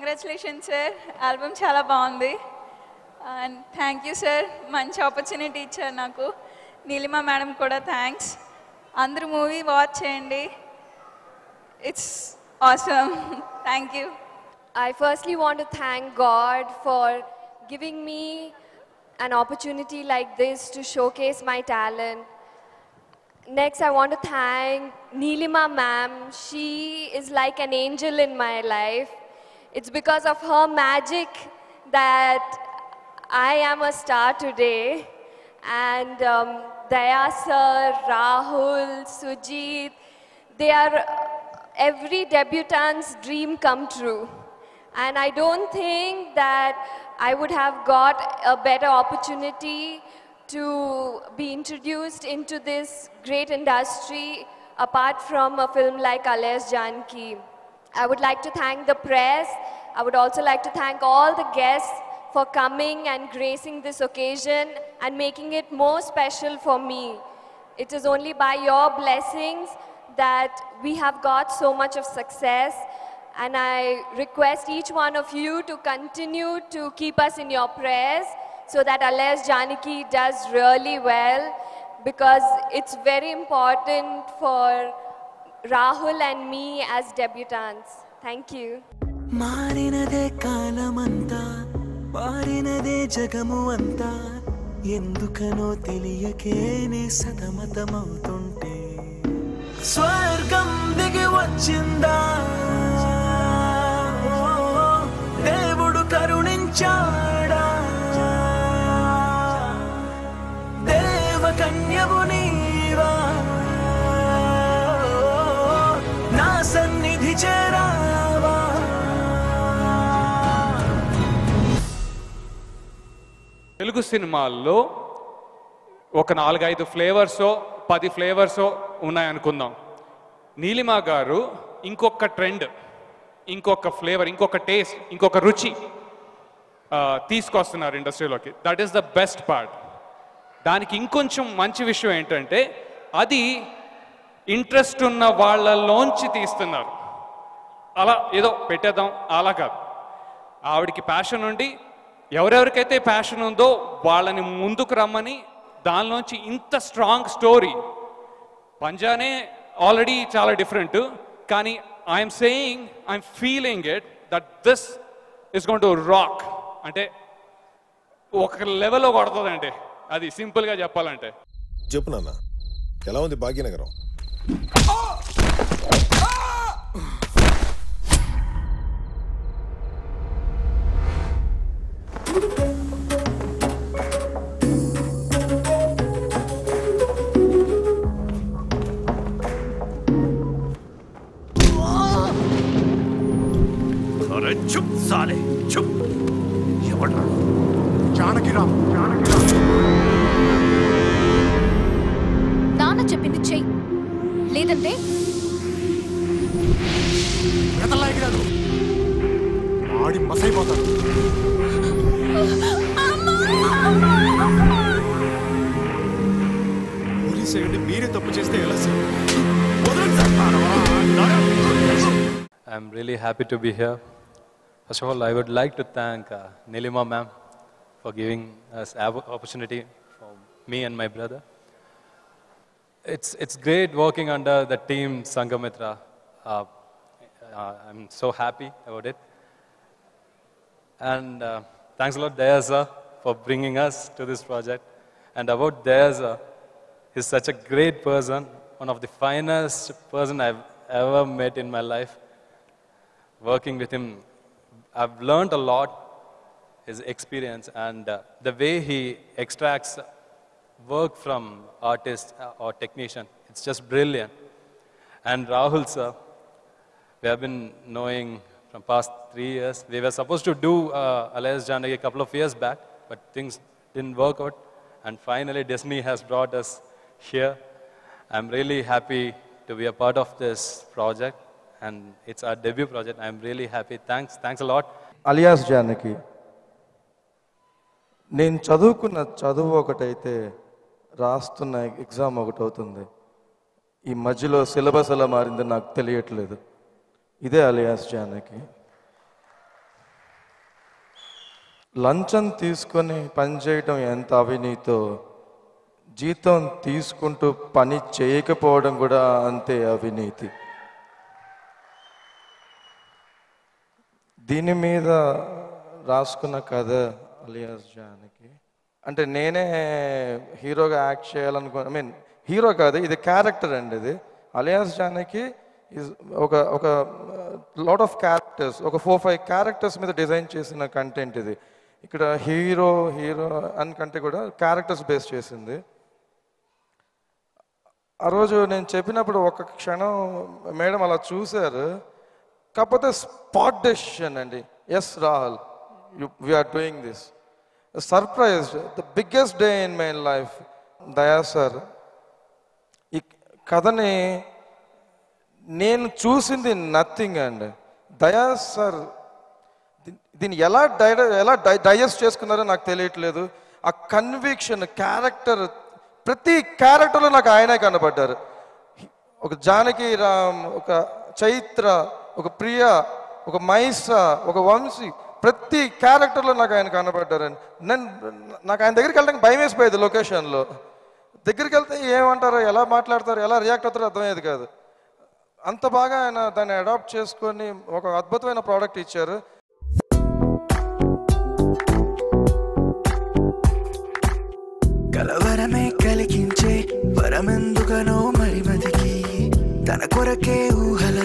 Congratulations sir, album చాలా బాగుంది. And thank you sir, మంచి ఆపర్చునిటీ ఇచ్చారు నాకు. నీలిమా మేడం కూడా థ్యాంక్స్. అందరూ మూవీ వాచ్ చేయండి, it's awesome. Thank you. I firstly want to thank God for giving me an opportunity like this to showcase my talent. Next, I want to thank Neelima ma'am. She is like an angel in my life. It's because of her magic that I am a star today. And Daya sir, Rahul, Sujit, they are every debutant's dream come true. And I don't think that I would have got a better opportunity to be introduced into this great industry apart from a film like Alayas Janki. I would like to thank the press. I would also like to thank all the guests for coming and gracing this occasion and making it more special for me. It is only by your blessings that we have got so much of success. And I request each one of you to continue to keep us in your prayers so that Alayas Janki does really well, because it's very important for Rahul and me as debutants. Thank you. మారినదే కాలమంతా, మారినదే జగము అంతా, ఎందుకనో తెలియకే నీ సతమతమవుతుంటే స్వర్గం దిగి వచ్చిందా, దేవుడు కరుణించాడా, దేవకన్యవు నీవా, నా సన్నిధి చేరావా. తెలుగు సినిమాల్లో ఒక 4-5 ఫ్లేవర్సో 10 ఫ్లేవర్సో ఉన్నాయనుకుందాం. నీలిమా గారు ఇంకొక ట్రెండ్, ఇంకొక ఫ్లేవర్, ఇంకొక టేస్ట్, ఇంకొక రుచి తీసుకొస్తున్నారు ఇండస్ట్రీలోకి. That is the best part. దానికి ఇంకొంచెం మంచి విషయం ఏంటంటే అది ఇంట్రెస్ట్ ఉన్న వాళ్ళలోంచి తీస్తున్నారు. అలా ఏదో పెట్టేద్దాం అలా కాదు. ఆవిడికి ప్యాషన్ ఉండి ఎవరెవరికైతే ప్యాషన్ ఉందో వాళ్ళని ముందుకు రమ్మని దానిలోంచి ఇంత స్ట్రాంగ్ స్టోరీ. పంజానే ఆల్రెడీ చాలా డిఫరెంట్, కానీ I'm saying, I'm feeling it that this is going to rock. అంటే ఒక లెవెల్లో కొడుతుందండి, అది సింపుల్గా చెప్పాలంటే. చెప్పు నాన్న, ఎలా ఉంది భాగ్యనగరం? చుప్ సాలే చుప్. ఎవడా? జానకిరామ్. నాన్న చెప్పింది చెయ్యి, లేదంటే ఎదలాగిరాదు, ఆడి మసైపోతాడు. పోలీసు అయ్యండి, మీరే తప్పు చేస్తే ఎలా sir? I'm really happy to be here. First of all, I would like to thank Neelima ma'am for giving us opportunity for me and my brother. It's great working under the team Sanghamitra. I'm so happy about it. And thanks a lot Daya sir for bringing us to this project. And about Daya sir, he's such a great person, one of the finest person I've ever met in my life. Working with him, I've learned a lot, his experience, and the way he extracts work from artist or technician. It's just brilliant. And Rahul sir, we have been knowing from past 3 years. We were supposed to do Alayas Janki a couple of years back, but things didn't work out. And finally, Disney has brought us here. I'm really happy to be a part of this project. And it's our debut project. I'm really happy. Thanks a lot. Alias Janaki, నేను చదువుకున్న చదువు ఒకటైతే రాస్తున్న exam ఒకటి అవుతుంది. ఈ మధ్యలో syllabus ఎలా మారిందో నాకు తెలియట్లేదు. ఇదే అలియాస్ జానకి. లంచం తీసుకొని పని చేయడం ఎంత అవినీతో, జీతం తీసుకుంటూ పని చేయకపోవడం కూడా అంతే అవినీతి. దీని మీద రాసుకున్న కథ అలియాస్ జానకి. అంటే నేనే హీరోగా యాక్ట్ చేయాలనుకో, హీరో కాదు, ఇది క్యారెక్టర్ అండి. ఇది అలియాస్ జానకి ఒక లాట్ ఆఫ్ క్యారెక్టర్స్, ఒక 4-5 క్యారెక్టర్స్ మీద డిజైన్ చేసిన కంటెంట్ ఇది. ఇక్కడ హీరో అని కంటే కూడా క్యారెక్టర్స్ బేస్ చేసింది. ఆ రోజు నేను చెప్పినప్పుడు ఒక క్షణం మేడం అలా చూశారు. కాకపోతే స్పాట్ డెసిషన్ అండి. Yes Rahul, we're doing this. Surprised, the biggest day in my life. Daya sir ఈ కథని నేను చూసింది నథింగ్ అండి. దయా సార్ దీన్ని ఎలా డైజెస్ట్ చేసుకున్నారో నాకు తెలియట్లేదు. ఆ కన్విక్షన్, క్యారెక్టర్, ప్రతి క్యారెక్టర్లో నాకు ఆయనే కనబడ్డారు. ఒక జానకి రామ్, ఒక చైత్ర, ఒక ప్రియ, ఒక మైస, ఒక వంశీ, ప్రతి క్యారెక్టర్లో నాకు ఆయన కనబడ్డారని. నాకు ఆయన దగ్గరికి వెళ్ళడానికి భయం వేసిపోయేది. లొకేషన్లో దగ్గరికి వెళ్తే ఏమంటారో, ఎలా మాట్లాడతారో, ఎలా రియాక్ట్ అవుతారో అర్థమయ్యేది కాదు. అంత బాగా ఆయన దాన్ని అడాప్ట్ చేసుకొని ఒక అద్భుతమైన ప్రోడక్ట్ ఇచ్చారు. కలవరమే కలిగించే వరమెందుకనో మరి బతికి తన కొరకే ఊహల